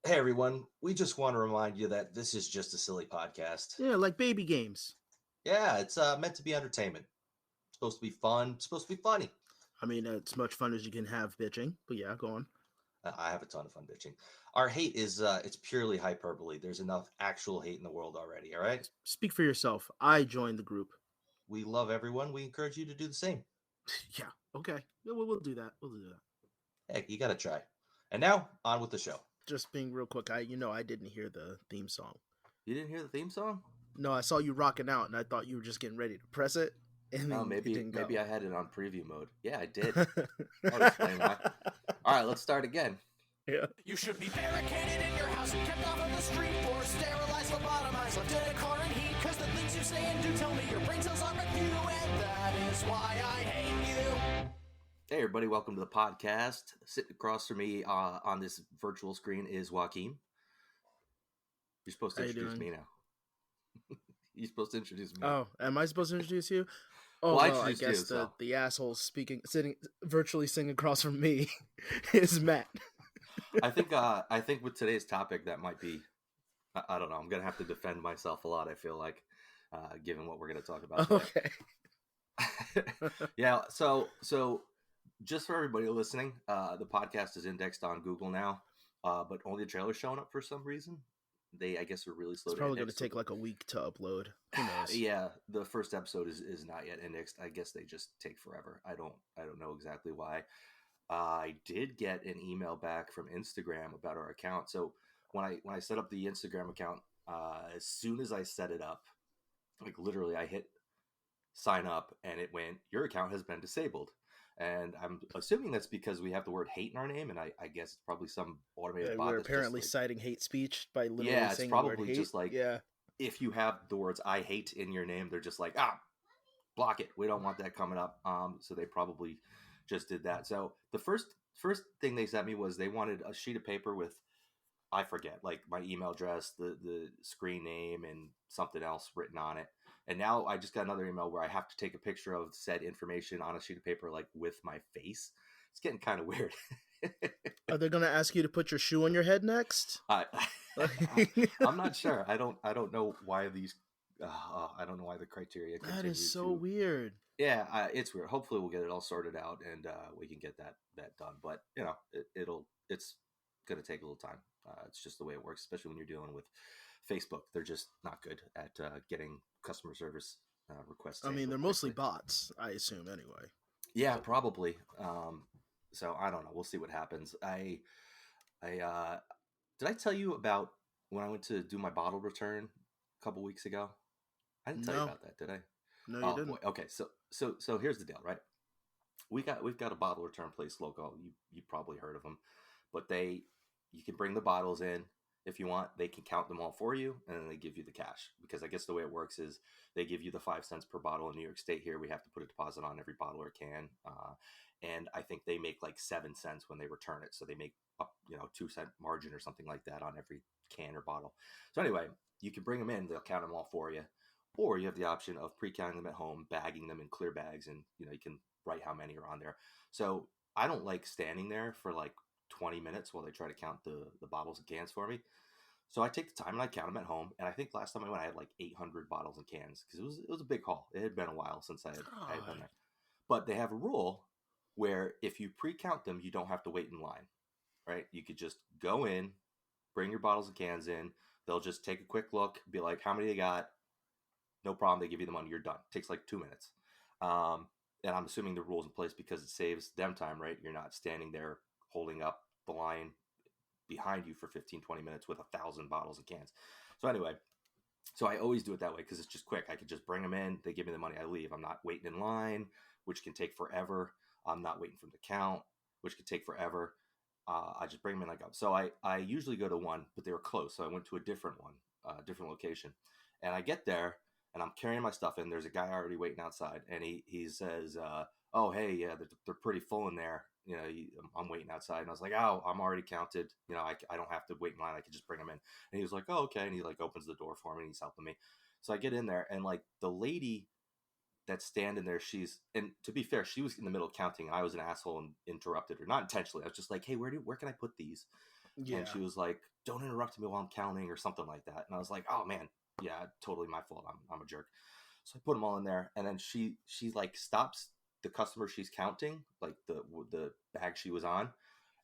Hey everyone, we just want to remind you that this is just a silly podcast. Yeah, like baby games. Yeah, it's meant to be entertainment. It's supposed to be fun. It's supposed to be funny. I mean, it's much fun as you can have bitching, but yeah, go on. I have a ton of fun bitching. Our hate is it's purely hyperbole. There's enough actual hate in the world already. All right. Speak for yourself. I joined the group. We love everyone. We encourage you to do the same. Yeah, okay. We'll do that. We'll do that. Heck, you gotta try. And now on with the show. Just being real quick, I didn't hear the theme song. You didn't hear the theme song? No, I saw you rocking out, and I thought you were just getting ready to press it, and then maybe it didn't go. maybe I had it on preview mode. Yeah, I did. I'll explain why. All right, let's start again. Yeah. You should be barricaded in your house and kept off of the street, or sterilized, lobotomized, left in a car in heat, cause the things you say and do tell me your brain cells are with you, and that is why I hate you. Hey everybody, welcome to the podcast. Sitting across from me on this virtual screen is Joaquin. You're supposed to How you introduce doing? me now. You're supposed to introduce me. Oh, am I supposed to introduce you? Oh, Well, I well, I introduced you, guess so. the asshole sitting virtually sitting across from me is Matt. I think with today's topic that might be, I don't know, I'm gonna have to defend myself a lot, I feel like, given what we're gonna talk about today. Okay. Yeah, so just for everybody listening, the podcast is indexed on Google now, but only the trailer's showing up for some reason. They, I guess, are really slow. It's to probably going to index. take like a week to upload. Who knows? Yeah, the first episode is not yet indexed. I guess they just take forever. I don't know exactly why. I did get an email back from Instagram about our account. So when I set up the Instagram account, as soon as I set it up, like literally, I hit sign up, and it went, your account has been disabled. And I'm assuming that's because we have the word hate in our name, and I guess it's probably some automated bot We're that's apparently just citing hate speech by literally yeah, it's saying the word probably hate. just like Yeah. if you have the words "I hate" in your name, they're just like block it. We don't want that coming up. So they probably just did that. So the first thing they sent me was they wanted a sheet of paper with, I forget, like my email address, the screen name, and something else written on it. And now I just got another email where I have to take a picture of said information on a sheet of paper, like with my face. It's getting kind of weird. Are they going to ask you to put your shoe on your head next? I'm not sure. I don't know why these. I don't know why the criteria. That is so weird. Yeah, it's weird. Hopefully, we'll get it all sorted out and we can get that done. But you know, it's going to take a little time. It's just the way it works, especially when you're dealing with Facebook. They're just not good at getting customer service requests. I mean, they're mostly bots, I assume, anyway. Yeah, probably. So I don't know. We'll see what happens. I did I tell you about when I went to do my bottle return a couple weeks ago? I didn't tell you about that, did I? No, you didn't. Boy. Okay, so here's the deal, right? We've got a bottle return place local. You probably heard of them, but you can bring the bottles in if you want. They can count them all for you, and then they give you the cash. Because I guess the way it works is they give you the 5 cents per bottle. In New York State here, we have to put a deposit on every bottle or can, and I think they make like 7 cents when they return it. So they make up 2 cent margin or something like that on every can or bottle. So anyway, you can bring them in. They'll count them all for you, or you have the option of pre-counting them at home, bagging them in clear bags, and you can write how many are on there. So I don't like standing there for like 20 minutes while they try to count the bottles and cans for me. So I take the time and I count them at home. And I think last time I went, I had like 800 bottles and cans because it was a big haul. It had been a while since I had done that. But they have a rule where if you pre-count them, you don't have to wait in line, right? You could just go in, bring your bottles and cans in. They'll just take a quick look, be like, how many they got? No problem. They give you the money. You're done. It takes like 2 minutes. And I'm assuming the rule's in place because it saves them time, right? You're not standing there holding up the line behind you for 15, 20 minutes with 1,000 bottles and cans. So anyway, so I always do it that way because it's just quick. I could just bring them in. They give me the money. I leave. I'm not waiting in line, which can take forever. I'm not waiting for them to count, which could take forever. I just bring them in and I go. So I usually go to one, but they were close. So I went to a different one, different location. And I get there and I'm carrying my stuff in. There's a guy already waiting outside. And he says, oh, hey, yeah, they're pretty full in there. I'm waiting outside. And I was like, oh, I'm already counted. I don't have to wait in line. I can just bring them in. And he was like, oh, okay. And he like opens the door for me and he's helping me. So I get in there and like the lady that's standing there, and to be fair, she was in the middle of counting. I was an asshole and interrupted her, not intentionally. I was just like, hey, where can I put these? Yeah. And she was like, don't interrupt me while I'm counting or something like that. And I was like, oh man, yeah, totally my fault. I'm a jerk. So I put them all in there, and then she like stops the customer she's counting, like the bag she was on,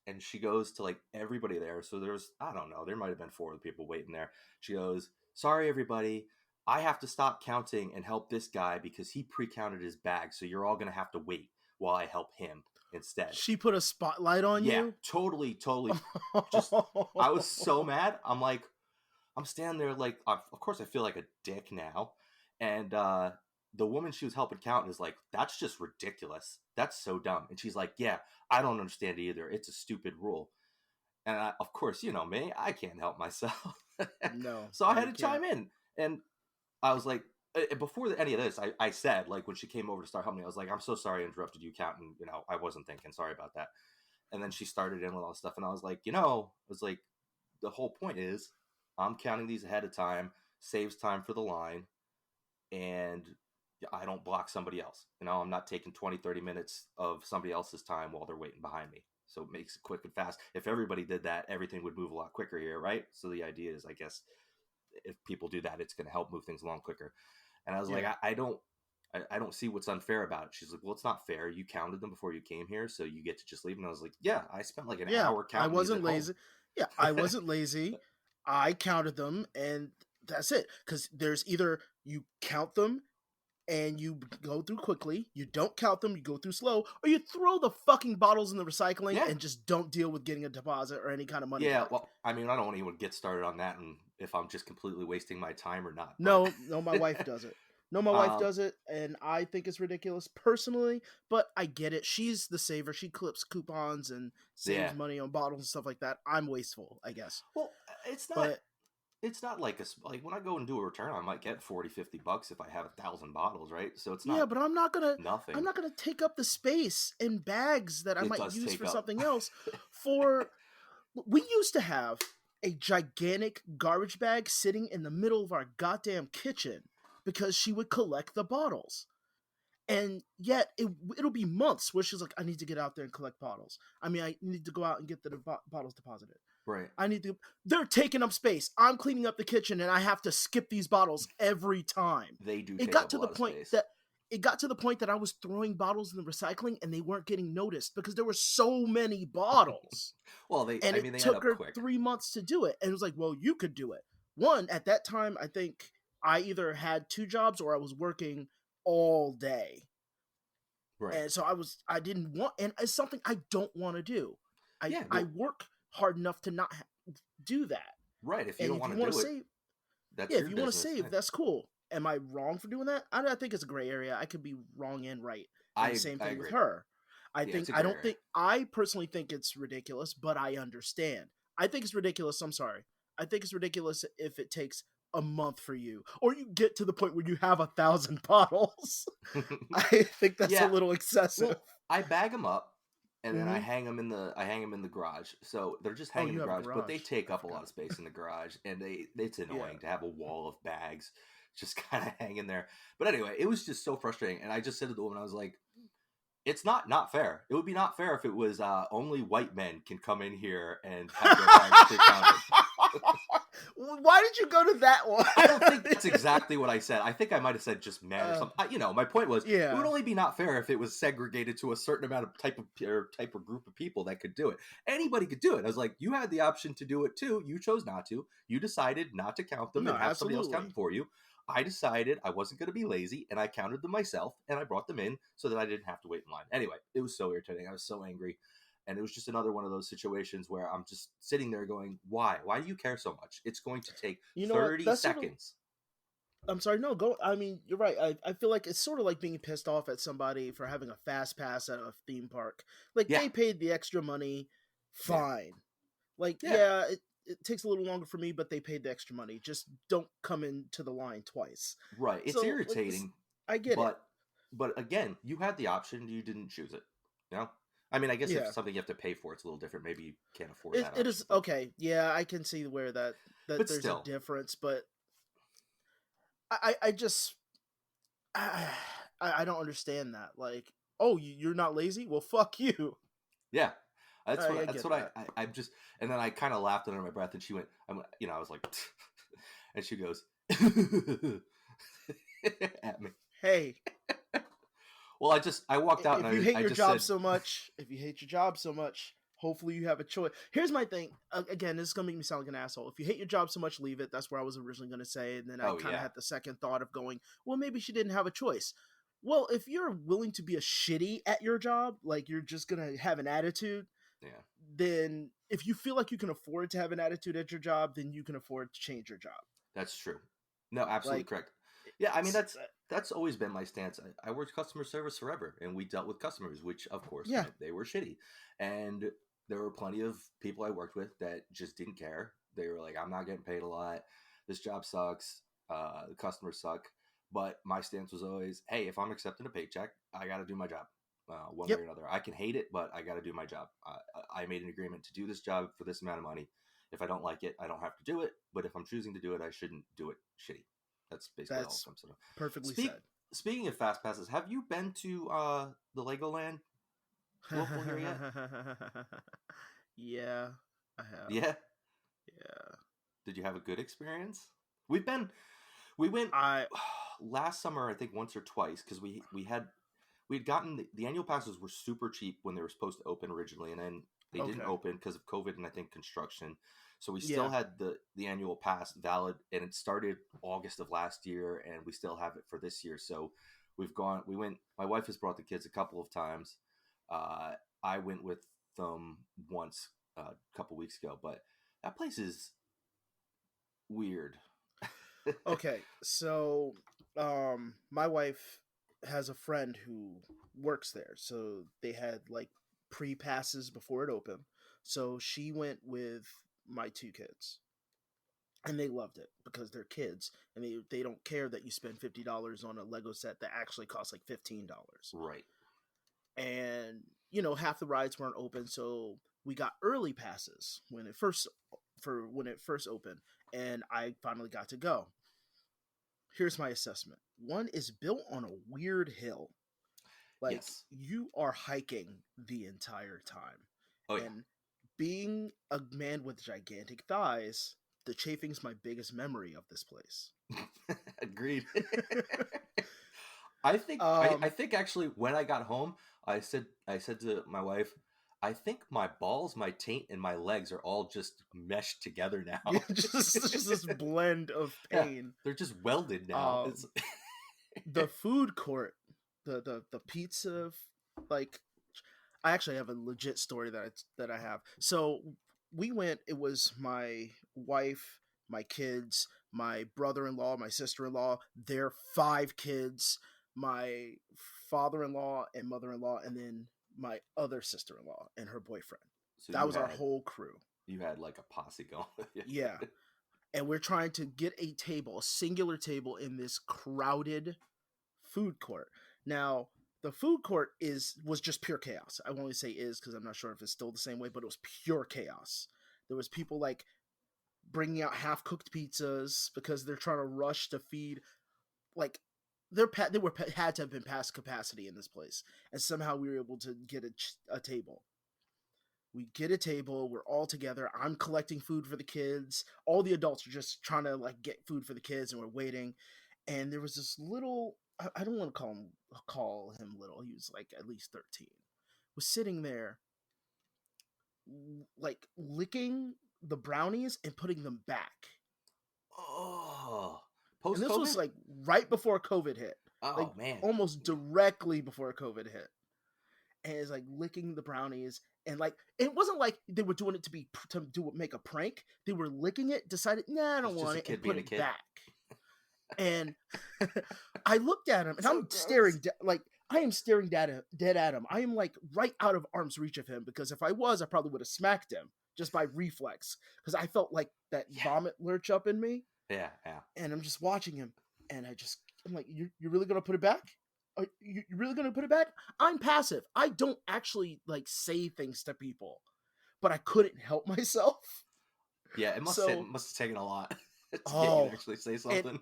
and she goes to like everybody there. So there's, I don't know, there might have been 4 other people waiting there. She goes, sorry everybody, I have to stop counting and help this guy because he pre-counted his bag, so you're all gonna have to wait while I help him instead. She put a spotlight on Yeah, you? totally. Just, I was so mad. I'm like, I'm standing there like, of course I feel like a dick now. And the woman she was helping count is like, that's just ridiculous. That's so dumb. And she's like, yeah, I don't understand it either. It's a stupid rule. And of course, you know me, I can't help myself. No. So I had to chime in. And I was like, before any of this, I said, like, when she came over to start helping me, I was like, I'm so sorry I interrupted you counting. You know, I wasn't thinking. Sorry about that. And then she started in with all this stuff. And I was like, you know, it was like, the whole point is I'm counting these ahead of time, saves time for the line, and I don't block somebody else. You know, I'm not taking 20, 30 minutes of somebody else's time while they're waiting behind me. So it makes it quick and fast. If everybody did that, everything would move a lot quicker here, right? So the idea is, I guess, if people do that, it's going to help move things along quicker. And I was like, I don't see what's unfair about it. She's like, well, it's not fair. You counted them before you came here, so you get to just leave. And I was like, yeah, I spent like an hour counting. I wasn't lazy. Yeah, I wasn't lazy. I counted them, and that's it. Because there's either you count them and you go through quickly, you don't count them, you go through slow, or you throw the fucking bottles in the recycling and just don't deal with getting a deposit or any kind of money. Yeah, back. well, I mean, I don't want anyone to get started on that, and if I'm just completely wasting my time or not. No, my wife does it. No, my wife does it, and I think it's ridiculous personally, but I get it. She's the saver. She clips coupons and saves money on bottles and stuff like that. I'm wasteful, I guess. Well, it's not like like when I go and do a return, I might get $40-$50 if I have 1,000 bottles, right? So it's not. Yeah, but I'm not gonna. Nothing. I'm not gonna take up the space in bags that I might use for something else. We used to have a gigantic garbage bag sitting in the middle of our goddamn kitchen because she would collect the bottles. And yet it'll be months where she's like, I need to get out there and collect bottles. I mean, I need to go out and get the bottles deposited. Right. They're taking up space. I'm cleaning up the kitchen and I have to skip these bottles every time. They do. It got to the point that I was throwing bottles in the recycling and they weren't getting noticed because there were so many bottles. Well, they took her 3 months to do it. And it was like, well, you could do it. One, at that time, I think I either had 2 jobs or I was working all day. Right. And so I didn't want, and it's something I don't want to do. I work hard enough to not do that. Right. If you don't want to do it, that's if you want to save, that's cool. Am I wrong for doing that? I think it's a gray area. I could be wrong and right. And the same thing with her. I personally think it's ridiculous, but I understand. I think it's ridiculous. I'm sorry. I think it's ridiculous if it takes a month for you, or you get to the point where you have 1,000 bottles. I think that's a little excessive. Well, I bag them up and then I hang them in the garage. So they're just hanging in the garage, but they take up a lot of space in the garage, and it's annoying to have a wall of bags just kind of hanging there. But anyway, it was just so frustrating. And I just said to the woman, I was like, it's not fair. It would be not fair if it was only white men can come in here and have their bags pre-counted. Why did you go to that one? I don't think that's exactly what I said. I think I might have said just men or something. My point was, it would only be not fair if it was segregated to a certain amount of type of group of people that could do it. Anybody could do it. I was like, you had the option to do it too. You chose not to. You decided not to count them and have somebody else count them for you. I decided I wasn't going to be lazy, and I counted them myself, and I brought them in so that I didn't have to wait in line. Anyway, it was so irritating. I was so angry. And it was just another one of those situations where I'm just sitting there going, why? Why do you care so much? It's going to take 30 seconds. I'm sorry, no, go. I mean, you're right. I feel like it's sort of like being pissed off at somebody for having a fast pass at a theme park. Like, they paid the extra money, fine. It takes a little longer for me, but they paid the extra money. Just don't come into the line twice. Right. It's irritating. I get it. But again, you had the option. You didn't choose it. You know? I mean, I guess if it's something you have to pay for, it's a little different. Maybe you can't afford that. It is okay. Yeah, I can see where that there's a difference, but I just I don't understand that. Like, oh, you're not lazy? Well, fuck you. Yeah, That's what I'm just, and then I kind of laughed under my breath, and she went, I was like, and she goes at me. Hey. Well, I walked out, if and you hate I your just job said, so much, hopefully you have a choice. Here's my thing. Again, this is gonna make me sound like an asshole. If you hate your job so much, leave it. That's where I was originally gonna say, and then I kind of had the second thought of going, well, maybe she didn't have a choice. Well, if you're willing to be a shitty at your job, like you're just gonna have an attitude, then if you feel like you can afford to have an attitude at your job, then you can afford to change your job. That's true. No, absolutely correct. Yeah, I mean that's always been my stance. I worked customer service forever, and we dealt with customers, which of course meant they were shitty. And there were plenty of people I worked with that just didn't care. They were like, I'm not getting paid a lot. This job sucks. The customers suck. But my stance was always, hey, if I'm accepting a paycheck, I got to do my job one way or another. I can hate it, but I got to do my job. I made an agreement to do this job for this amount of money. If I don't like it, I don't have to do it. But if I'm choosing to do it, I shouldn't do it shitty. That's basically all it comes to. Perfectly said. Speaking of fast passes, have you been to the Legoland local here yet? Yeah, I have. Yeah? Yeah. Did you have a good experience? We went last summer, I think once or twice, because we had gotten the annual passes were super cheap when they were supposed to open originally, and then they didn't open because of COVID and I think construction. So we still had the annual pass valid, and it started August of last year, and we still have it for this year. So we went, my wife has brought the kids a couple of times. I went with them once a couple weeks ago, but that place is weird. Okay, so my wife has a friend who works there, so they had like pre-passes before it opened. So she went with my two kids, and they loved it because they're kids, and they don't care that you spend $50 on a Lego set that actually costs like $15. Right. And half the rides weren't open, so we got early passes when it first opened, and I finally got to go. Here's my assessment. One is built on a weird hill. Like, you are hiking the entire time. Oh, yeah. And being a man with gigantic thighs, the chafing's my biggest memory of this place. Agreed. I think actually when I got home, I said to my wife, I think my balls, my taint, and my legs are all just meshed together now. Yeah, just this blend of pain. Yeah, they're just welded now. The food court, the pizza, like, I actually have a legit story that I have. So we went. It was my wife, my kids, my brother-in-law, my sister-in-law, their 5 kids, my father-in-law and mother-in-law, and then my other sister-in-law and her boyfriend. So that was our whole crew. You had like a posse going. Yeah. And we're trying to get a singular table in this crowded food court. Now, the food court was just pure chaos. I won't say is because I'm not sure if it's still the same way, but it was pure chaos. There was people like bringing out half-cooked pizzas because they're trying to rush to feed, like, they had to have been past capacity in this place, and somehow we were able to get a table. We get a table. We're all together. I'm collecting food for the kids. All the adults are just trying to like get food for the kids, and we're waiting. And there was this little, I don't want to call him little. He was like at least 13. Was sitting there, like licking the brownies and putting them back. Oh. And this was like right before COVID hit. Oh, like, man. Almost directly before COVID hit. And it's like licking the brownies. And like, it wasn't like they were doing it to make a prank. They were licking it, decided, nah, I don't want it, and put it back. And I looked at him, and I'm staring, I am staring dead at him. I am like right out of arm's reach of him, because if I was, I probably would have smacked him just by reflex, because I felt like that vomit lurch up in me. Yeah. And I'm just watching him, and I'm like, you're really gonna put it back? Are you really gonna put it back? I'm passive. I don't actually like say things to people, but I couldn't help myself. Yeah, it must have taken a lot to get you to actually say something.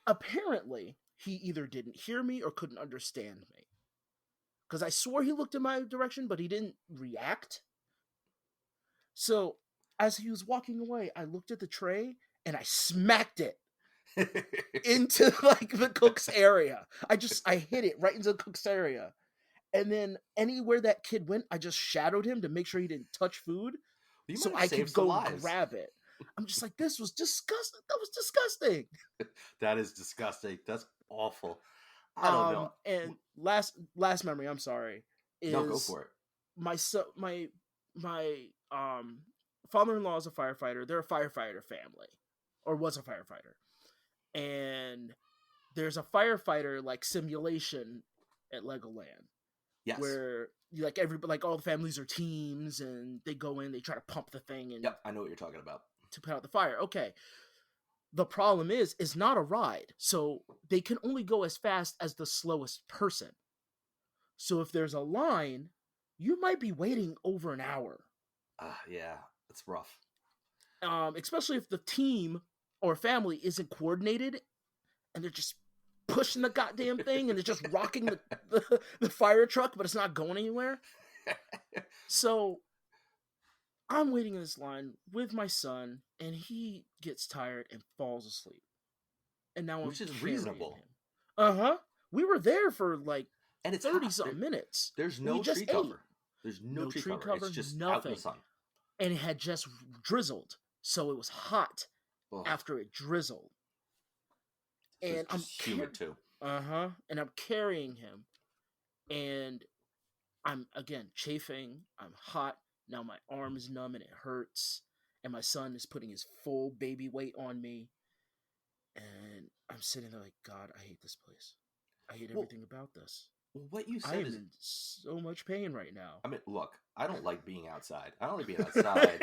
Apparently, he either didn't hear me or couldn't understand me, because I swore he looked in my direction, but he didn't react. So as he was walking away, I looked at the tray and I smacked it into like the cook's area. I hit it right into the cook's area. And then anywhere that kid went, I just shadowed him to make sure he didn't touch food, so I could go grab it. I'm just like, this was disgusting. That was disgusting. That is disgusting. That's awful. I don't know. And last memory, I'm sorry, is no, go for it. My father-in-law is a firefighter. They're a firefighter family, or was a firefighter, and there's a firefighter like simulation at Legoland. Yes. Where all the families are teams and they go in, they try to pump the thing and yep, I know what you're talking about. To put out the fire. Okay. The problem is it's not a ride. So they can only go as fast as the slowest person. So if there's a line, you might be waiting over an hour. Yeah, it's rough. Especially if the team or family isn't coordinated and they're just pushing the goddamn thing and it's just rocking the fire truck, but it's not going anywhere. So I'm waiting in this line with my son, and he gets tired and falls asleep. And now which is reasonable. We were there for like and it's 30-something minutes. There's no tree cover. There's no tree cover. It's just nothing. Out in the sun. And it had just drizzled, so it was hot after it drizzled. And I'm humid too. And I'm carrying him, and I'm again chafing. I'm hot. Now my arm is numb and it hurts. And my son is putting his full baby weight on me. And I'm sitting there like, God, I hate this place. I hate everything about this. What you said I am in so much pain right now. I mean, look, I don't like being outside. I don't like being outside.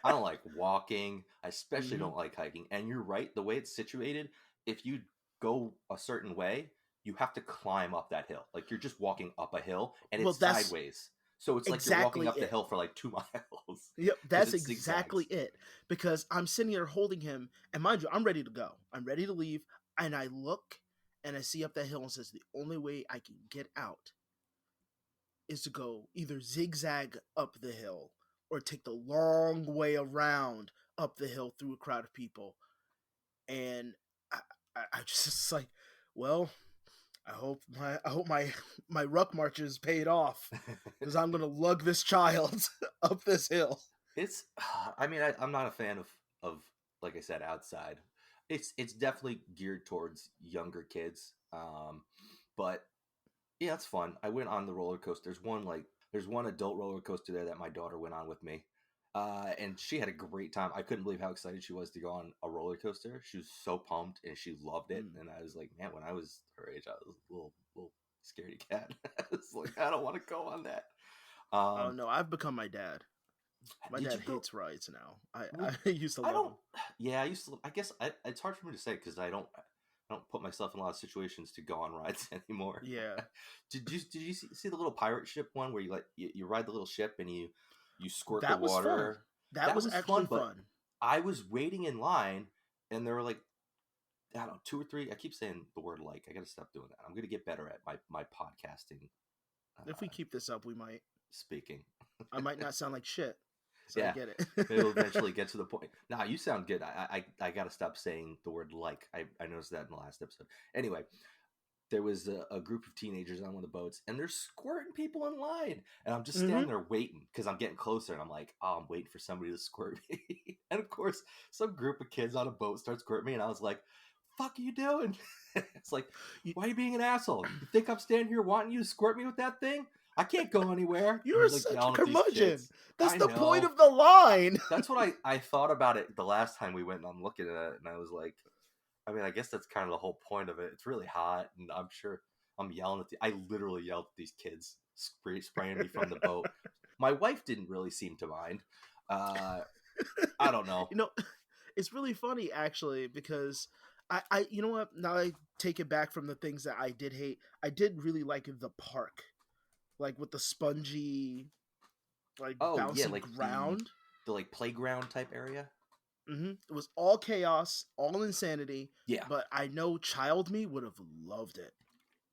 I don't like walking. I especially don't like hiking. And you're right. The way it's situated, if you go a certain way, you have to climb up that hill. Like you're just walking up a hill and it's sideways. So it's like you're walking up the hill for like 2 miles. Yep, that's exactly it. Because I'm sitting there holding him, and mind you, I'm ready to go. I'm ready to leave, and I look, and I see up that hill and says the only way I can get out is to go either zigzag up the hill or take the long way around up the hill through a crowd of people. And I just like, well, I hope my ruck marches paid off because I'm gonna lug this child up this hill. It's, I mean, I'm not a fan of like I said, outside. It's definitely geared towards younger kids. But yeah, it's fun. I went on the roller coaster. There's one adult roller coaster there that my daughter went on with me. And she had a great time. I couldn't believe how excited she was to go on a roller coaster. She was so pumped and she loved it. And I was like, man, when I was her age, I was a little scaredy cat. I was like, I don't want to go on that. Oh no, I've become my dad. My dad hates rides now. I used to love them. Yeah, I used to. I guess it's hard for me to say because I don't put myself in a lot of situations to go on rides anymore. Yeah. Did you see the little pirate ship one where you ride the little ship and you squirt that the water? Fun. That was actually fun. I was waiting in line and there were like, I don't know, 2 or 3. I keep saying the word like. I got to stop doing that. I'm going to get better at my podcasting. If we keep this up, we might. Speaking. I might not sound like shit. So yeah, I get it. It'll eventually get to the point. Nah, you sound good. I got to stop saying the word like. I noticed that in the last episode. Anyway, there was a group of teenagers on one of the boats, and they're squirting people in line. And I'm just standing there waiting because I'm getting closer, and I'm like, oh, I'm waiting for somebody to squirt me. And of course, some group of kids on a boat starts squirting me, and I was like, fuck are you doing? It's like, why are you being an asshole? You think I'm standing here wanting you to squirt me with that thing? I can't go anywhere. You're such a curmudgeon. That's the point of the line. That's what I thought about it the last time we went, and I'm looking at it, and I was like, I mean, I guess that's kind of the whole point of it. It's really hot, and I'm sure I'm yelling at I literally yelled at these kids spraying me from the boat. My wife didn't really seem to mind. I don't know. You know, it's really funny, actually, because I you know what? Now I take it back from the things that I did hate. I did really like the park. Like with the spongy, bouncing ground. The like playground type area. Mm-hmm. It was all chaos, all insanity. Yeah. But I know child me would have loved it.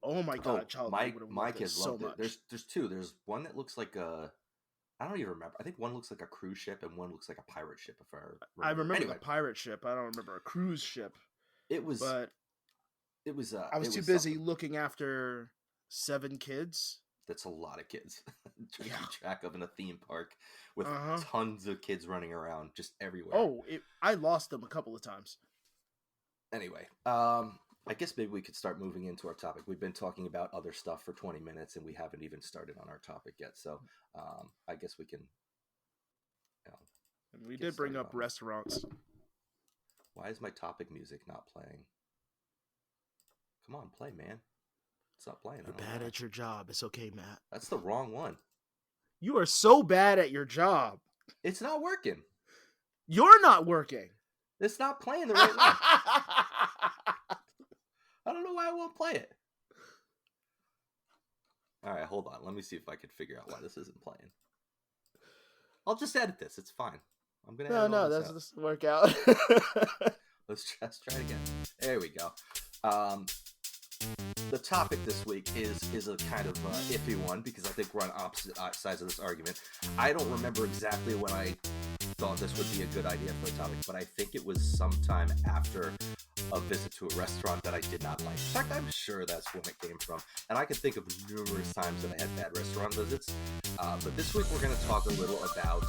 Oh my god, child me would have loved it so much. There's 2. There's one that looks like I don't even remember. I think one looks like a cruise ship and one looks like a pirate ship. If I remember. I remember Anyway, the pirate ship. I don't remember a cruise ship. It was. But it was. I was too busy looking after 7 kids. That's a lot of kids to keep Yeah. track of in a theme park with tons of kids running around just everywhere. Oh, I lost them a couple of times. Anyway, I guess maybe we could start moving into our topic. We've been talking about other stuff for 20 minutes and we haven't even started on our topic yet. So I guess we can. And we did bring up restaurants. Why is my topic music not playing? Come on, play, man. It's not playing. You're bad at your job. It's okay, Matt. That's the wrong one. You are so bad at your job. It's not working. You're not working. It's not playing the right one. I don't know why I won't play it. All right, hold on. Let me see if I can figure out why this isn't playing. I'll just edit this. It's fine. I'm gonna. No, that doesn't work out. Let's try it again. There we go. The topic this week is a kind of iffy one because I think we're on opposite sides of this argument. I don't remember exactly when I thought this would be a good idea for a topic, but I think it was sometime after a visit to a restaurant that I did not like. In fact, I'm sure that's when it came from. And I can think of numerous times that I had bad restaurant visits. But this week we're going to talk a little about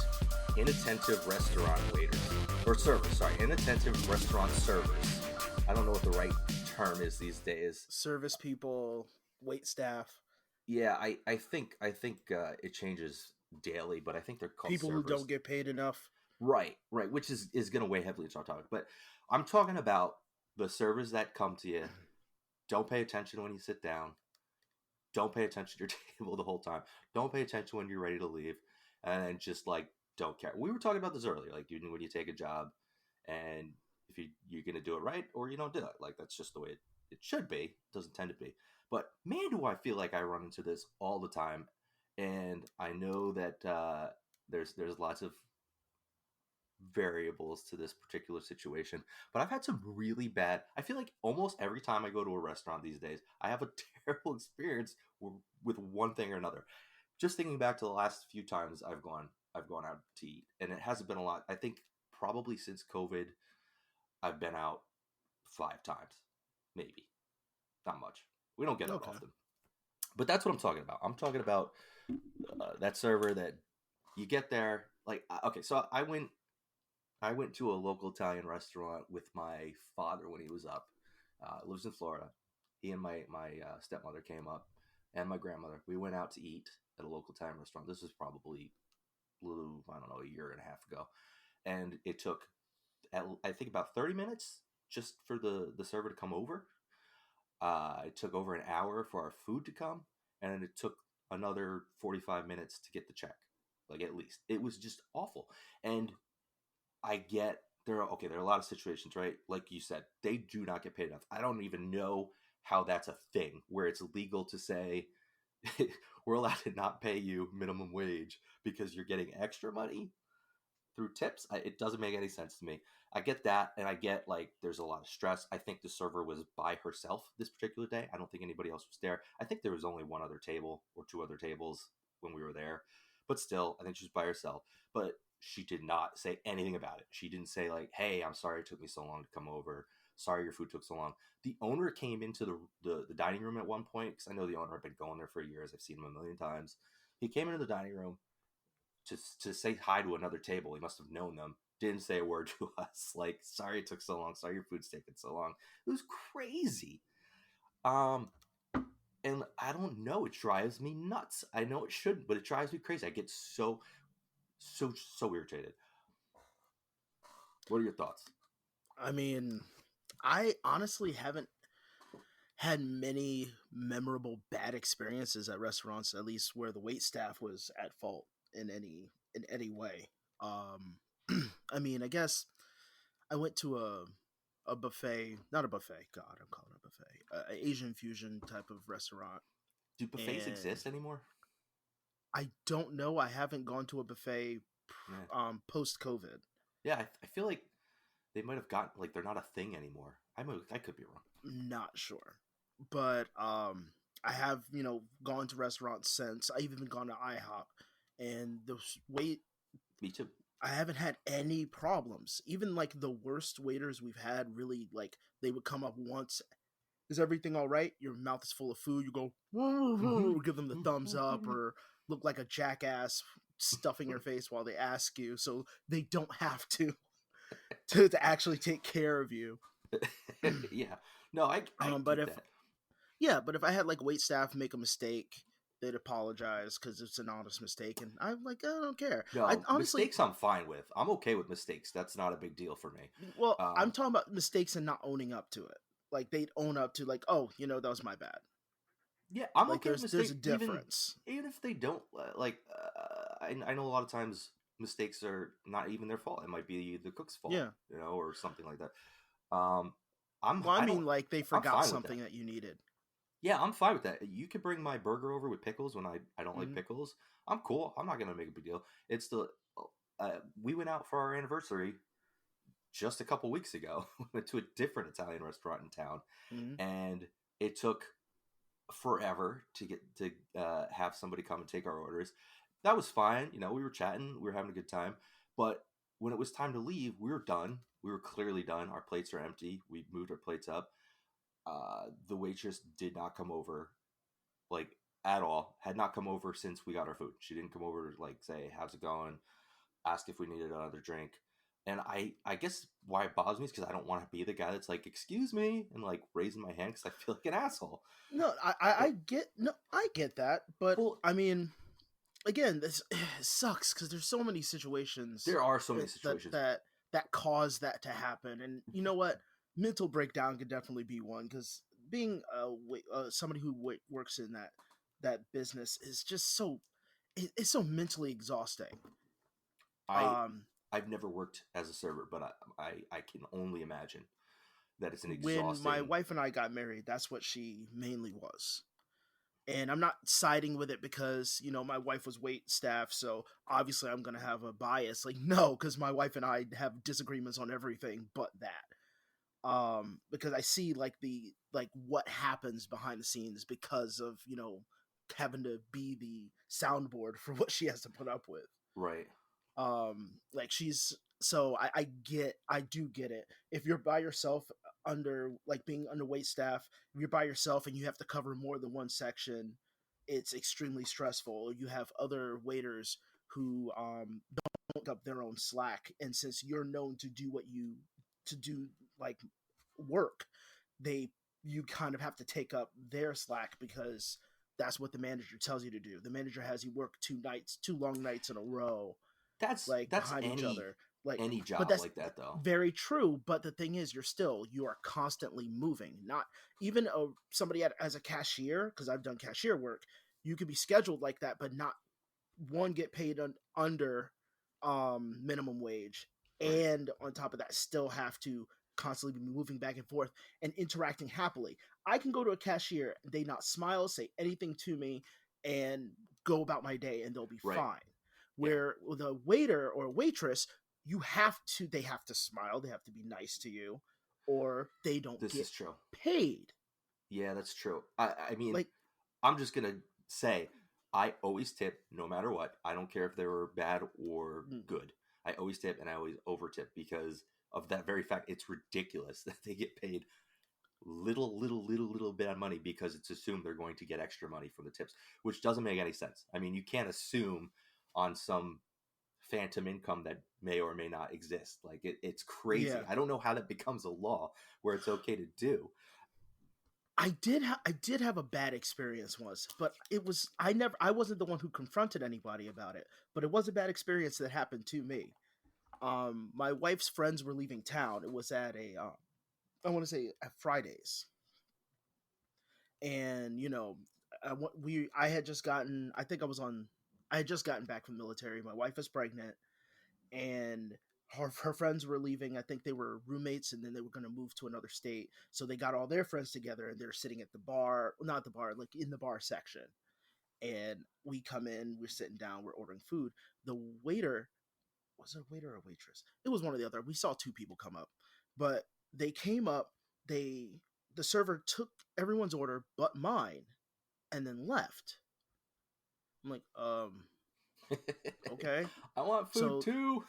inattentive restaurant waiters. Or servers, sorry. Inattentive restaurant servers. I don't know what the right term is these days. Service people, wait staff. Yeah, I think it changes daily, but I think they're called people servers. Who don't get paid enough. Right, which is going to weigh heavily into our topic. But I'm talking about the servers that come to you, don't pay attention when you sit down, don't pay attention to your table the whole time, don't pay attention when you're ready to leave, and then just like don't care. We were talking about this earlier, like when you take a job, and if you're going to do it right or you don't do it, like that's just the way it should be. It doesn't tend to be. But man, do I feel like I run into this all the time, and I know that there's lots of variables to this particular situation, but I've had some really bad. I feel like almost every time I go to a restaurant these days, I have a terrible experience with one thing or another. Just thinking back to the last few times I've gone out to eat, and it hasn't been a lot. I think probably since COVID, I've been out 5 times, maybe. Not much. We don't get out often, but that's what I'm talking about. I'm talking about that server that you get there. Like, okay, so I went to a local Italian restaurant with my father when he was up. Lives in Florida. He and my stepmother came up, and my grandmother. We went out to eat at a local Italian restaurant. This was probably a year and a half ago, and it took I think about 30 minutes just for the server to come over. It took over an hour for our food to come, and then it took another 45 minutes to get the check. Like, at least it was just awful. And I get there are a lot of situations, right? Like you said, they do not get paid enough. I don't even know how that's a thing where it's legal to say we're allowed to not pay you minimum wage because you're getting extra money through tips. It doesn't make any sense to me. I get that, and I get like there's a lot of stress. I think the server was by herself this particular day. I don't think anybody else was there. I think there was only one other table or 2 other tables when we were there, but still, I think she was by herself. But she did not say anything about it. She didn't say like, "Hey, I'm sorry it took me so long to come over. Sorry your food took so long." The owner came into the dining room at one point, because I know the owner had been going there for years. I've seen him a million times. He came into the dining room to say hi to another table. He must have known them. Didn't say a word to us. Like, sorry it took so long. Sorry your food's taking so long. It was crazy. And I don't know. It drives me nuts. I know it shouldn't, but it drives me crazy. I get so irritated. What are your thoughts? I mean, I honestly haven't had many memorable bad experiences at restaurants, at least where the wait staff was at fault in any way. I mean, I guess I went to a buffet, not a buffet. God, I'm calling it a buffet. An Asian fusion type of restaurant. Do buffets exist anymore? I don't know. I haven't gone to a buffet post COVID. Yeah, I feel like they might have gotten like they're not a thing anymore. I could be wrong. Not sure, but I have gone to restaurants since. I've even gone to IHOP, and the wait. Me too. I haven't had any problems. Even like the worst waiters we've had, really, like they would come up once. Is everything all right? Your mouth is full of food. You go, give them the thumbs up, or look like a jackass stuffing your face while they ask you, so they don't have to actually take care of you. Yeah. No, I but get if that. Yeah, but if I had like wait staff make a mistake, they'd apologize because it's an honest mistake, and I'm like, I don't care. No, I honestly, mistakes I'm fine with. I'm okay with mistakes. That's not a big deal for me. well, I'm talking about mistakes and not owning up to it. Like they'd own up to, like, oh, that was my bad. Yeah, I'm like okay with there's mistakes. a difference. Even if they don't, I know a lot of times mistakes are not even their fault. It might be the cook's fault, Yeah. Or something like that. Like they forgot something that you needed. Yeah, I'm fine with that. You could bring my burger over with pickles when I don't like pickles. I'm cool. I'm not gonna make a big deal. It's we went out for our anniversary just a couple weeks ago. We went to a different Italian restaurant in town, and it took forever to get to have somebody come and take our orders. That was fine. We were chatting, we were having a good time. But when it was time to leave, we were done. We were clearly done. Our plates are empty. We moved our plates up. The waitress did not come over, like, at all. Had not come over since we got our food. She didn't come over to, like, say, how's it going? Ask if we needed another drink. And I guess why it bothers me is because I don't want to be the guy that's like, excuse me, and like raising my hand because I feel like an asshole. No, I get that, but well, I mean, again, this sucks because there's so many situations. There are so many situations that cause that to happen, and you know what? Mental breakdown could definitely be one, because being somebody who works in that business is just it's so mentally exhausting. I've never worked as a server, but I can only imagine that it's an exhausting. When my wife and I got married, that's what she mainly was. And I'm not siding with it because, my wife was wait staff, so obviously I'm going to have a bias. Like, no, because my wife and I have disagreements on everything but that. Because I see what happens behind the scenes because of, having to be the soundboard for what she has to put up with. Right. I do get it. If you're by yourself being under wait staff, if you're by yourself and you have to cover more than one section, it's extremely stressful. You have other waiters who don't pick up their own slack, and since you're known to do work, you kind of have to take up their slack because that's what the manager tells you to do. The manager has you work 2 long nights in a row. That's behind each other. Any job like that, though. Very true, but the thing is, you are constantly moving. Not even somebody as a cashier, because I've done cashier work. You could be scheduled like that, but not get paid under minimum wage, and on top of that, still have to constantly be moving back and forth and interacting happily. I can go to a cashier, they not smile, say anything to me, and go about my day, and they'll be fine. Where with a waiter or a waitress, they have to smile, they have to be nice to you, or they don't get paid. Yeah, that's true. I mean, I'm just gonna say, I always tip no matter what. I don't care if they were bad or good. I always tip, and I always over tip because of that very fact. It's ridiculous that they get paid little bit of money because it's assumed they're going to get extra money from the tips, which doesn't make any sense. I mean, you can't assume on some phantom income that may or may not exist. Like it's crazy. Yeah. I don't know how that becomes a law where it's okay to do. I did have a bad experience once, but I wasn't the one who confronted anybody about it, but it was a bad experience that happened to me. My wife's friends were leaving town. It was at I want to say at Fridays. And, I had just gotten back from the military. My wife is pregnant, and her friends were leaving. I think they were roommates, and then they were going to move to another state. So they got all their friends together, and they're sitting at the bar, not the bar, like in the bar section. And we come in, we're sitting down, we're ordering food. The waiter, was it a waiter or a waitress? It was one or the other. We saw 2 people come up, but they came up, the server took everyone's order but mine and then left. I'm like, Okay. I want food too.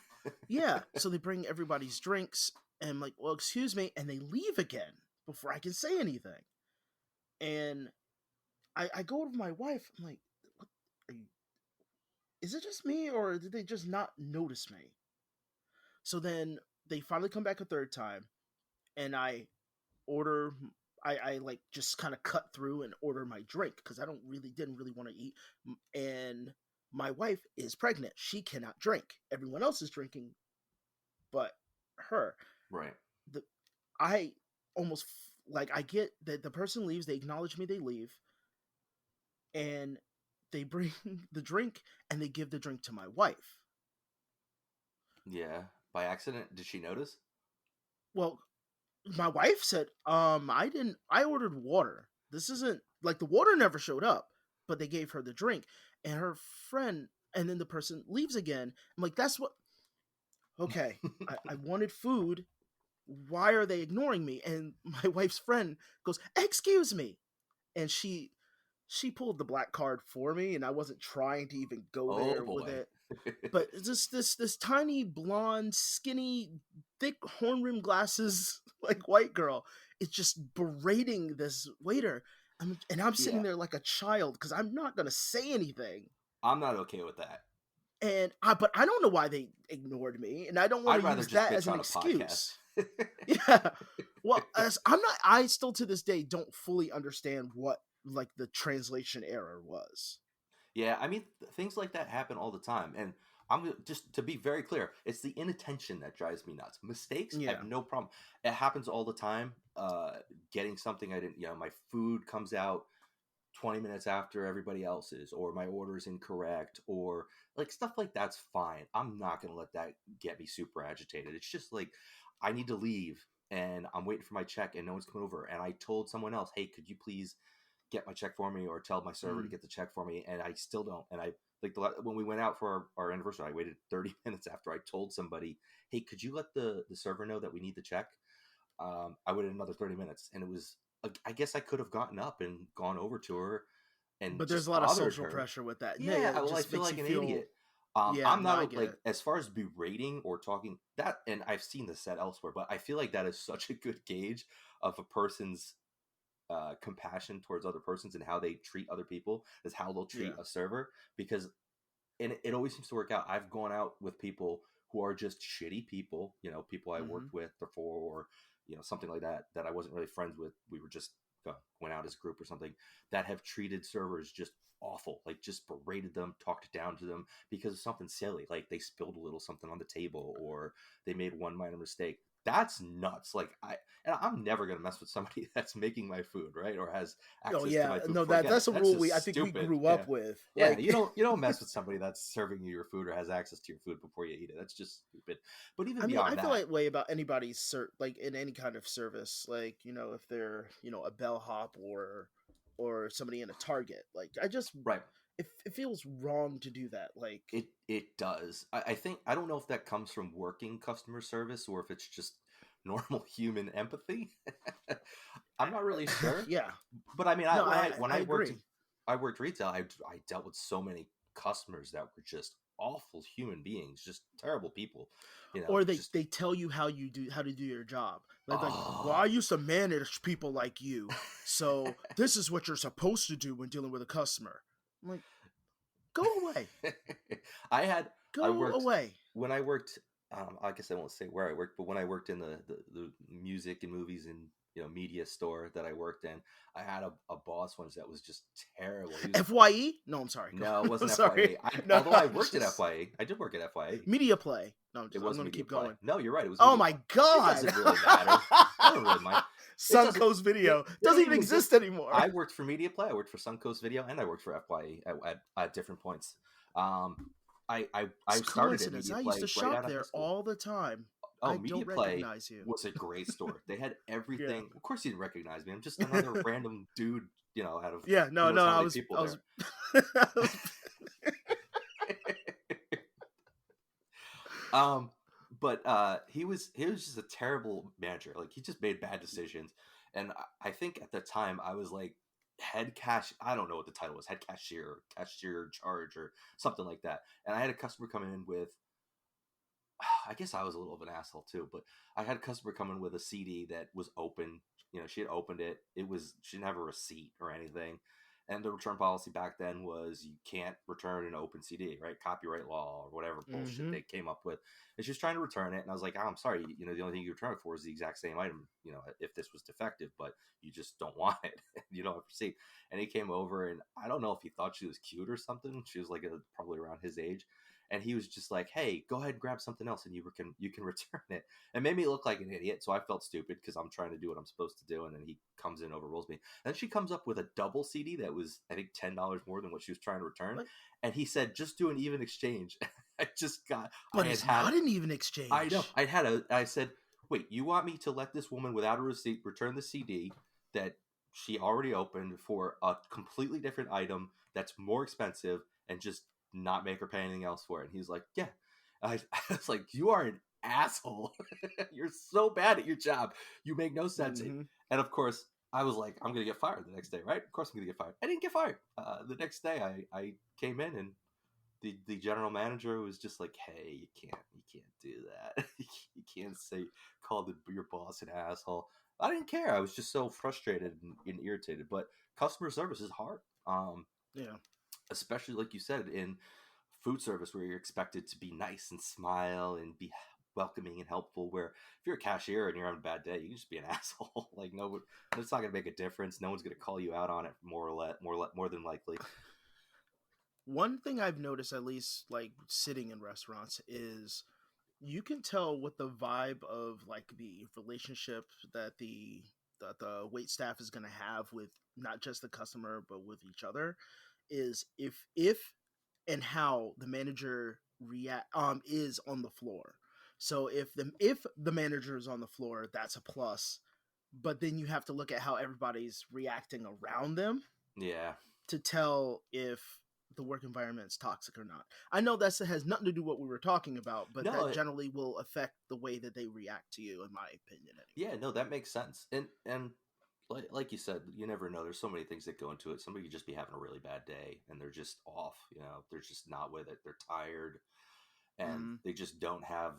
Yeah. So they bring everybody's drinks, and I'm like, well, excuse me, and they leave again before I can say anything. And I go over to my wife. I'm like, what are you? Is it just me, or did they just not notice me? So then they finally come back a third time, and I order. I like just kind of cut through and order my drink because I didn't really want to eat. And my wife is pregnant; she cannot drink. Everyone else is drinking, but her. Right. I almost like I get that the person leaves. They acknowledge me. They leave, and they bring the drink and they give the drink to my wife. Yeah. By accident, did she notice? Well, my wife said, I ordered water. This isn't like the water never showed up, but they gave her the drink and her friend, and then the person leaves again. I'm like, that's what, okay, I wanted food. Why are they ignoring me? And my wife's friend goes, excuse me. And she pulled the black card for me, and I wasn't trying to even go there with it. But it's just this tiny, blonde, skinny, thick horn rim glasses, like white girl, is just berating this waiter. And I'm sitting there like a child because I'm not going to say anything. I'm not okay with that. But I don't know why they ignored me, and I don't want to use that as an excuse. Yeah. Well, I still to this day don't fully understand what like the translation error was. Yeah, I mean, things like that happen all the time. And I'm just to be very clear, it's the inattention that drives me nuts. Mistakes, I have no problem. It happens all the time. Getting something I didn't, my food comes out 20 minutes after everybody else's, or my order is incorrect, or like stuff like that's fine. I'm not going to let that get me super agitated. It's just like, I need to leave and I'm waiting for my check and no one's coming over. And I told someone else, hey, could you please get my check for me, or tell my server to get the check for me, and I still don't. And I like when we went out for our anniversary, I waited 30 minutes after I told somebody, hey, could you let the server know that we need the check? I waited another 30 minutes, and it was, I guess I could have gotten up and gone over to her, but there's a lot of social pressure with that. Yeah, I feel like an idiot. I'm not like, as far as berating or talking that, and I've seen this said elsewhere, but I feel like that is such a good gauge of a person's compassion towards other persons and how they treat other people is how they'll treat a server, because it always seems to work out. I've gone out with people who are just shitty people, people I worked with before, or something like that I wasn't really friends with. We were just went out as a group or something, that have treated servers just awful, like just berated them, talked down to them because of something silly, like they spilled a little something on the table or they made one minor mistake. That's nuts. Like I'm never gonna mess with somebody that's making my food, right, or has access to my food. No, that's a rule I think we grew up with. Yeah, like, you don't mess with somebody that's serving you your food or has access to your food before you eat it. That's just stupid. But even beyond that, I feel like way about anybody's like in any kind of service, like if they're a bellhop or somebody in a Target, like I just It feels wrong to do that. Like it does. I think, I don't know if that comes from working customer service or if it's just normal human empathy. I'm not really sure. Yeah, but I mean, when I worked retail, I dealt with so many customers that were just awful human beings, just terrible people. Or they tell you how to do your job. Like, well, I used to manage people like you, so this is what you're supposed to do when dealing with a customer. I'm like, go away. Go away. When I worked, I guess I won't say where I worked, but when I worked in the music and movies and media store that I worked in, I had a boss once that was just terrible. FYE? No, I'm sorry. No, it wasn't FYE. Although I worked at FYE. I did work at FYE. Media Play. No, I'm going to keep going. No, you're right. It was. Oh my God. It doesn't really matter. I don't really mind. Suncoast Video doesn't even exist anymore. I worked for Media Play. I worked for Suncoast Video, and I worked for FYE at different points. I started at Media Play. I used to shop there all the time. Oh, Media Play was a great store. They had everything. Of course, you didn't recognize me. I'm just another random dude, out of I was people But he was just a terrible manager. Like, he just made bad decisions. And I think at the time I was like head cash. I don't know what the title was. Head cashier charge, or something like that. And I had a customer come in with, I guess I was a little of an asshole too, but I had a customer come in with a CD that was open. She had opened it. She didn't have a receipt or anything. And the return policy back then was you can't return an open CD, right? Copyright law or whatever bullshit they came up with. And she was trying to return it. And I was like, I'm sorry. The only thing you return it for is the exact same item, if this was defective, but you just don't want it. You don't have a receipt. And he came over, and I don't know if he thought she was cute or something. She was like probably around his age. And he was just like, hey, go ahead and grab something else and you can return it. It made me look like an idiot. So I felt stupid because I'm trying to do what I'm supposed to do. And then he comes in, overrules me. And then she comes up with a double CD that was, I think, $10 more than what she was trying to return. What? And he said, just do an even exchange. But it's not an even exchange. I know. I said, wait, you want me to let this woman without a receipt return the CD that she already opened for a completely different item that's more expensive and just not make her pay anything else for it? And he's like, yeah. I was like, you are an asshole. You're so bad at your job. You make no sense. And of course, I was like, I'm going to get fired the next day, right? Of course I'm going to get fired. I didn't get fired. The next day I came in, and the general manager was just like, hey, you can't do that. You can't call your boss an asshole. I didn't care. I was just so frustrated and irritated. But customer service is hard. Yeah. Especially, like you said, in food service, where you're expected to be nice and smile and be welcoming and helpful, where if you're a cashier and you're having a bad day, you can just be an asshole. Like, no, it's not going to make a difference. No one's going to call you out on it more than likely. One thing I've noticed, at least like sitting in restaurants, is you can tell what the vibe of like the relationship that the wait staff is going to have with not just the customer but with each other, is if and how the manager is on the floor. So if the manager is on the floor, that's a plus. But then you have to look at how everybody's reacting around them. Yeah. To tell if the work environment is toxic or not. I know that has nothing to do with what we were talking about, but that generally will affect the way that they react to you, in my opinion. Anyway. Yeah, no, that makes sense. And like you said, you never know. There's so many things that go into it. Somebody could just be having a really bad day and they're just off. They're just not with it. They're tired, and they just don't have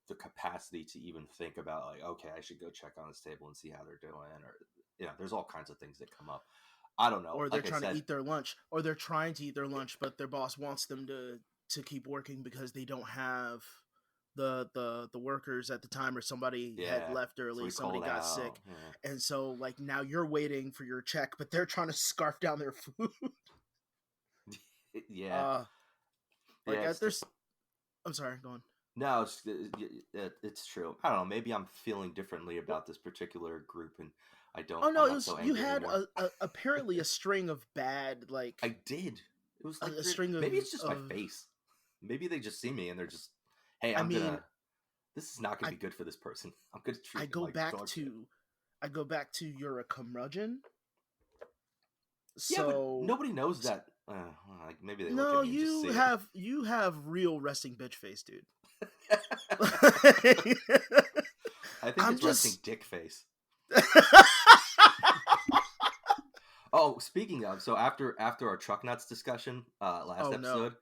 the capacity to even think about, like, okay, I should go check on this table and see how they're doing. Or there's all kinds of things that come up. I don't know. Or they're trying to eat their lunch, but their boss wants them to keep working because they don't have the workers at the time, or somebody had left early, so somebody got sick. Yeah. And so like now you're waiting for your check, but they're trying to scarf down their food. Yeah. I'm sorry, go on. No, it's true. I don't know. Maybe I'm feeling differently about this particular group, and I don't. Oh no, you had apparently a string of bad, like I did. It was like a string of. Maybe it's just my face. Maybe they just see me and they're just, hey, this is not gonna be good for this person. I'm gonna treat. I go back to you're a curmudgeon. Yeah, but nobody knows that. Like maybe they look at me and just see you have real resting bitch face, dude. I think it's resting dick face. Oh, speaking of, so after our truck nuts discussion last episode,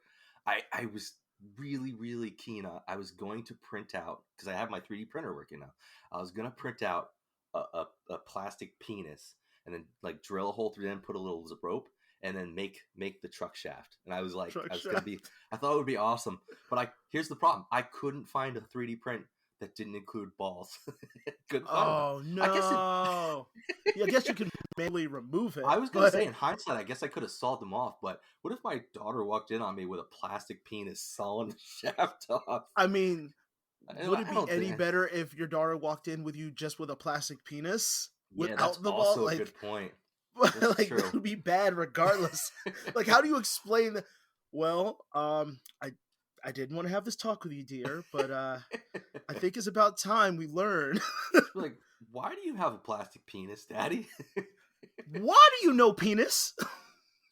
I was really, really keen on. I was going to print out, because I have my 3D printer working now. I was going to print out a plastic penis and then like drill a hole through it and put a little rope and then make the truck shaft. And I was like, I thought it would be awesome. But here's the problem. I couldn't find a 3D print that didn't include balls. Oh, no. I guess you can manually remove it. I was going to say, in hindsight, I guess I could have sawed them off. But what if my daughter walked in on me with a plastic penis sawing the shaft off? I mean, would it be any better if your daughter walked in with you just with a plastic penis without the ball? Also a good point. Like, that would be bad regardless. Like, how do you explain that? Well, I didn't want to have this talk with you, dear, but I think it's about time we learn. Like, why do you have a plastic penis, Daddy? Why do you know penis?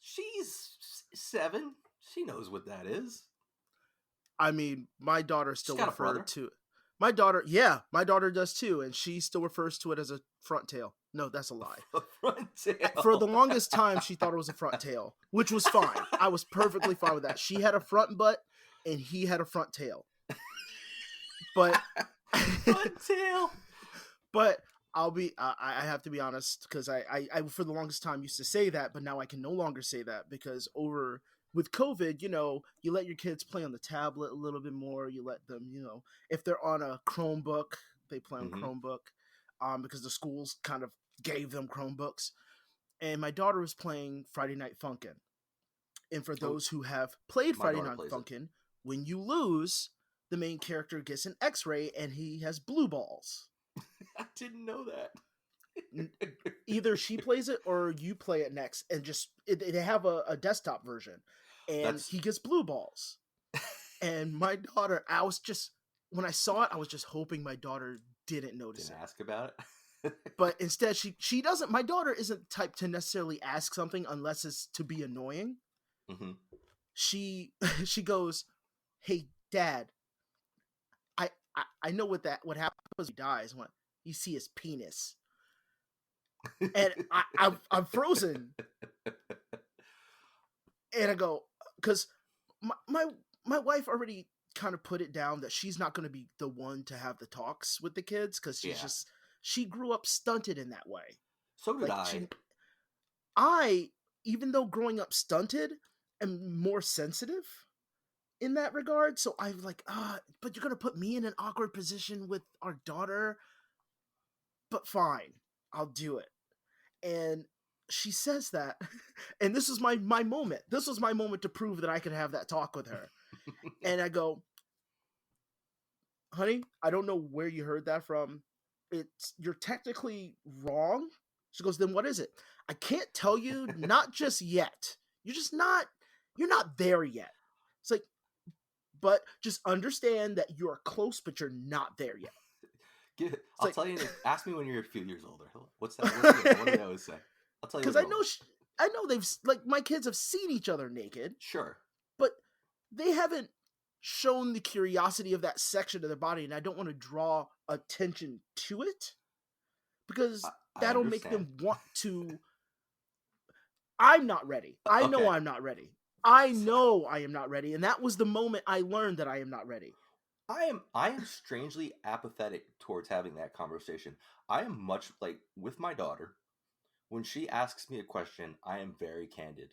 She's 7. She knows what that is. I mean, my daughter still referred to my daughter does too, and she still refers to it as a front tail. No, that's a lie. Front tail. For the longest time, she thought it was a front tail, which was fine. I was perfectly fine with that. She had a front butt, and he had a front tail. But front tail. But I have to be honest, because I for the longest time used to say that, but now I can no longer say that because with COVID, you let your kids play on the tablet a little bit more. You let them, if they're on a Chromebook, they play on Chromebook, because the schools kind of gave them Chromebooks. And my daughter was playing Friday Night Funkin'. And for those who have played Friday Night Funkin', when you lose, the main character gets an X-ray and he has blue balls. I didn't know that. Either she plays it or you play it next, and just they have a desktop version, and he gets blue balls. And my daughter, when I saw it, I was just hoping my daughter didn't notice Didn't ask about it. But instead, she doesn't. My daughter isn't the type to necessarily ask something unless it's to be annoying. Mm-hmm. She goes, "Hey, Dad, I know what happens when he dies. When you see his penis." And I'm frozen. And I go, because my wife already kind of put it down that she's not going to be the one to have the talks with the kids, because she grew up stunted in that way. So did I, even though growing up stunted, am more sensitive in that regard. So I'm like, but you're going to put me in an awkward position with our daughter. But fine, I'll do it. And she says that, and this is my moment. This was my moment to prove that I could have that talk with her. And I go, "Honey, I don't know where you heard that from. You're technically wrong." She goes, "Then what is it?" "I can't tell you, not just yet. You're not there yet." It's like, but just understand that you're close, but you're not there yet. I'll tell you. Ask me when you're a few years older. What's that? What do they always say? I'll tell you. Because I know they've, like, my kids have seen each other naked. Sure. But they haven't shown the curiosity of that section of their body, and I don't want to draw attention to it, because that'll make them want to. I'm not ready. I know I'm not ready. I know I am not ready, and that was the moment I learned that I am not ready. I am strangely apathetic towards having that conversation. I am much like with my daughter. When she asks me a question, I am very candid,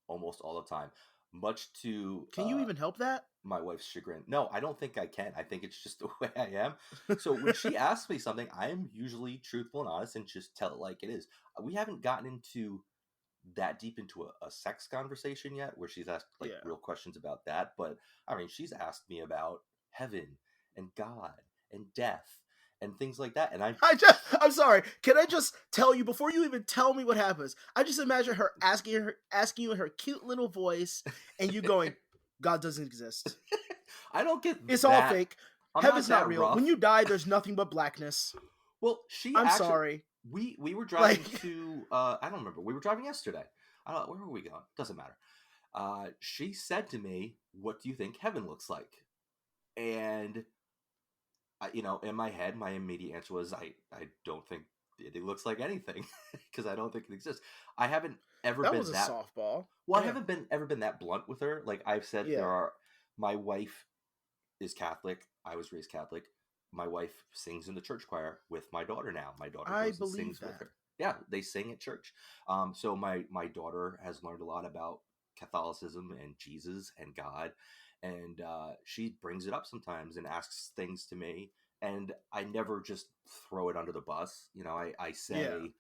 almost all the time. Much to can you even help that? My wife's chagrin. No, I don't think I can. I think it's just the way I am. So when she asks me something, I am usually truthful and honest and just tell it like it is. We haven't gotten into that deep into a sex conversation yet, where she's asked real questions about that. But I mean, she's asked me about heaven and God and death and things like that. And I'm sorry. Can I just tell you, before you even tell me what happens, I just imagine her asking you in her cute little voice, and you going, "God doesn't exist." I don't get it's that. all fake. Heaven's not real. Rough. When you die, there's nothing but blackness. Well, I'm sorry. We were driving to I don't remember. We were driving yesterday. Where were we going? Doesn't matter. She said to me, "What do you think heaven looks like?" And in my head, my immediate answer was, I don't think it looks like anything, because I don't think it exists. I haven't ever been that. That was a softball. Well, yeah. I haven't ever been that blunt with her. Like I've said, my wife is Catholic. I was raised Catholic. My wife sings in the church choir with my daughter now. My daughter goes and sings with her. Yeah, they sing at church. So my daughter has learned a lot about Catholicism and Jesus and God. And she brings it up sometimes and asks things to me, and I never just throw it under the bus. I say,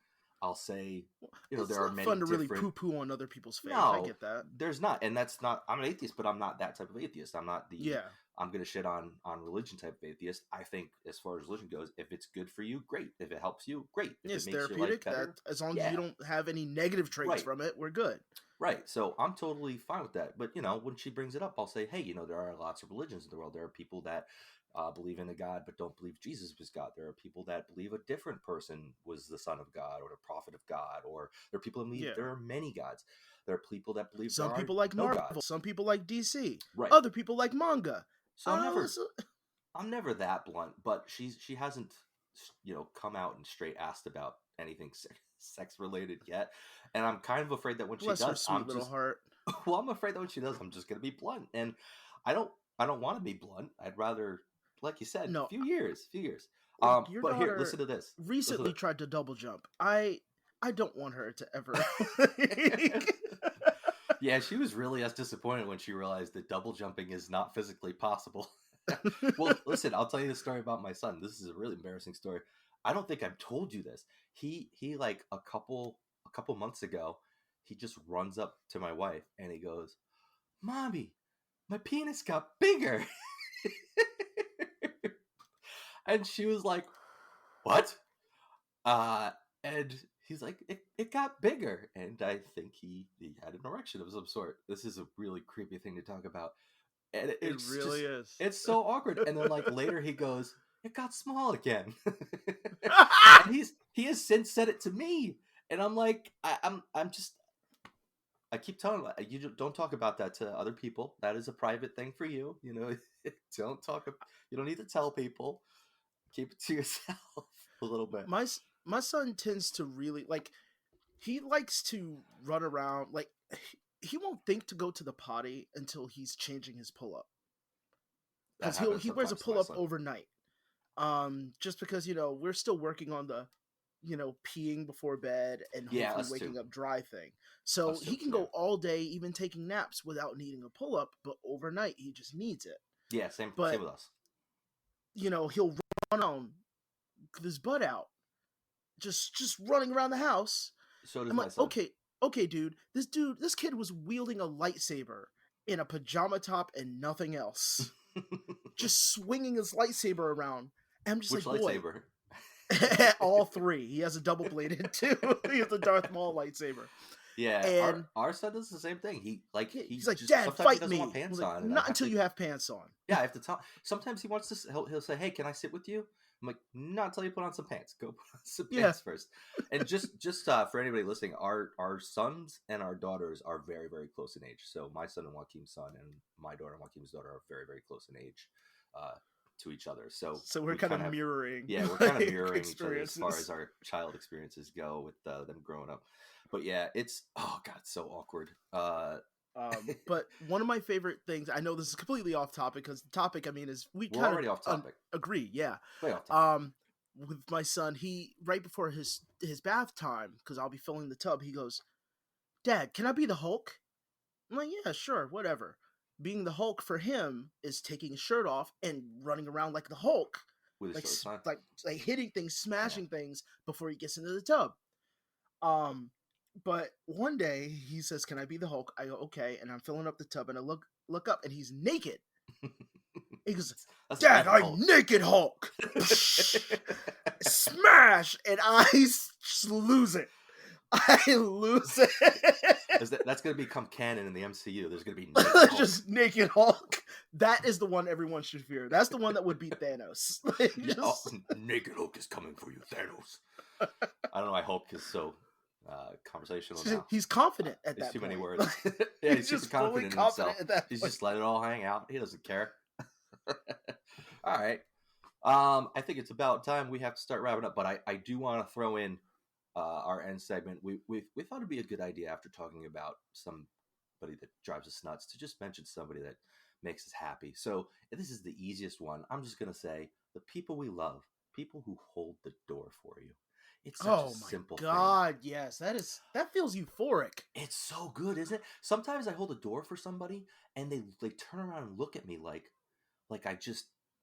I'll say, there are many fun to really poo-poo on other people's faith. No, I get that. There's not, and that's not. I'm an atheist, but I'm not that type of atheist. I'm not the. Yeah. I'm gonna shit on religion type of atheist. I think as far as religion goes, if it's good for you, great. If it helps you, great. If it's therapeutic, as long as you don't have any negative traits from it, we're good. Right. So I'm totally fine with that. But, when she brings it up, I'll say, hey, there are lots of religions in the world. There are people that believe in a God but don't believe Jesus was God. There are people that believe a different person was the son of God or the prophet of God. Or there are people that believe there are many gods. There are people that believe some people like Marvel. Some people like DC. Right. Other people like manga. So I'm never that blunt, but she hasn't, come out and straight asked about anything sex related yet, and I'm kind of afraid that when Bless she her does, sweet little heart. well, I'm afraid that when she does, I'm just gonna be blunt, and I don't want to be blunt. I'd rather, like you said, No, few years. like your But here, daughter listen to this. recently tried to double jump. I don't want her to ever. Yeah, she was really as disappointed when she realized that double jumping is not physically possible. Well, listen, I'll tell you the story about my son. This is a really embarrassing story. I don't think I've told you this. He like a couple months ago, he just runs up to my wife and he goes, "Mommy, my penis got bigger." And she was like, "What?" And he's like, it got bigger. And I think he had an erection of some sort. This is a really creepy thing to talk about. And it really is. It's so awkward. And then like later he goes, "It got small again." And he has since said it to me. And I'm like, I keep telling him, you don't talk about that to other people. That is a private thing for you. Don't talk. You don't need to tell people. Keep it to yourself a little bit. My son tends to really like. He likes to run around. Like he won't think to go to the potty until he's changing his pull up. Because he wears a pull up overnight. Just because we're still working on the peeing before bed and hopefully waking up dry thing. So he can go all day, even taking naps, without needing a pull up. But overnight, he just needs it. Yeah, same with us. He'll run on with his butt out, just running around the house. So does I'm my like, son. okay, dude. This kid was wielding a lightsaber in a pajama top and nothing else, just swinging his lightsaber around. And I'm just Which like, lightsaber? Boy. All three. He has a double bladed too. He has a Darth Maul lightsaber. Yeah, and our son does the same thing. He's like, Dad, fight me. Want pants like, on. Not until you have pants on. Yeah, I have to tell. Sometimes he wants to. He'll say, "Hey, can I sit with you?" I'm like, "Not until you put on some pants. Go put on some pants first." And just for anybody listening, our sons and our daughters are very, very close in age. So my son and Joaquin's son and my daughter and Joaquin's daughter are very, very close in age to each other. So we're kind of mirroring. Yeah, we're kind of mirroring each other as far as our child experiences go with them growing up. But yeah, it's so awkward. But one of my favorite things, I know this is completely off topic because the topic, is we're already off topic. Agree, yeah. Way off topic. With my son, he right before his bath time, because I'll be filling the tub, he goes, "Dad, can I be the Hulk?" I'm like, "Yeah, sure, whatever." Being the Hulk for him is taking his shirt off and running around like the Hulk, with his shirt on. like hitting things, smashing things before he gets into the tub. But one day he says, "Can I be the Hulk?" I go, "Okay," and I'm filling up the tub and I look up and he's naked. He goes, "Dad, I'm naked Hulk." Smash, and I just lose it. I lose it. That's going to become canon in the MCU. There's going to be just naked Hulk. That is the one everyone should fear. That's the one that would beat Thanos. Naked Hulk is coming for you, Thanos. I don't know why Hulk is so conversational now. He's confident at that point. Too many words. Yeah, he's just confident in himself. He's just let it all hang out. He doesn't care. All right. I think it's about time we have to start wrapping up, but I do want to throw in our end segment. We thought it'd be a good idea after talking about somebody that drives us nuts to just mention somebody that makes us happy. So this is the easiest one. I'm just going to say the people we love, people who hold the door for you. It's such a simple thing. Oh my God, yes. That feels euphoric. It's so good, isn't it? Sometimes I hold a door for somebody and they turn around and look at me like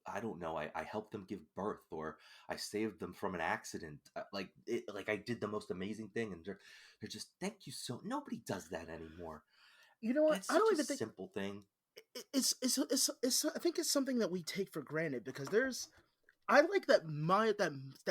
I don't know. I helped them give birth, or I saved them from an accident. Like I did the most amazing thing, and they're just, "Thank you so." Nobody does that anymore. You know what? It's such a simple thing. It's I think it's something that we take for granted because I like that minute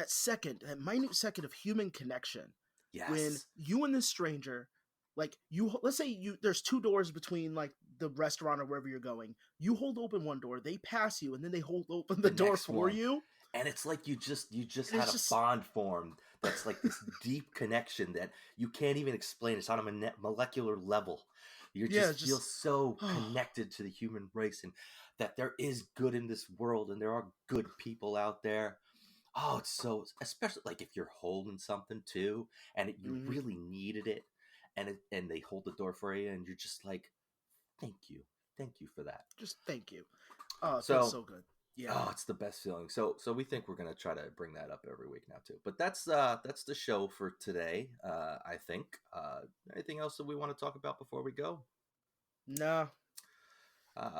second of human connection. Yes. When you and this stranger, like let's say there's two doors between like the restaurant or wherever you're going. You hold open one door, they pass you, and then they hold open the door for you. And it's like you just had a bond formed that's like this deep connection that you can't even explain. It's on a molecular level. You just feel so connected to the human race, and that there is good in this world and there are good people out there. Oh, it's so, especially like if you're holding something too and you really needed it, and they hold the door for you and you're just like, thank you for that. Just thank you. Oh, it feels so good. Yeah. Oh, it's the best feeling. So we think we're gonna try to bring that up every week now too. But that's the show for today. I think. Anything else that we want to talk about before we go? No.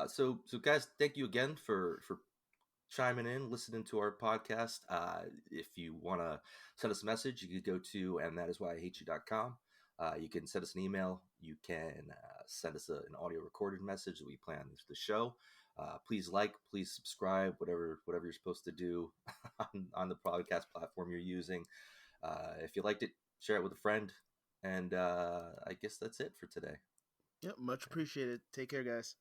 So guys, thank you again for chiming in, listening to our podcast. If you want to send us a message, you can go to andthatiswhyihateyou.com. You can send us an email. You can send us an audio recorded message that we play on the show. Please please subscribe, whatever you're supposed to do on the podcast platform you're using. If you liked it, share it with a friend. And I guess that's it for today. Yep, much appreciated. Take care, guys.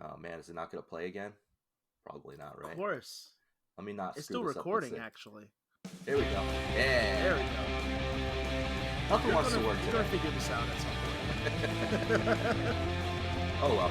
Oh man, is it not going to play again? Probably not, right? Of course. Let me not. It's still recording, actually. Here we go. Yeah. There we go. Nothing wants to work. You're going to figure this out at some point. Oh well.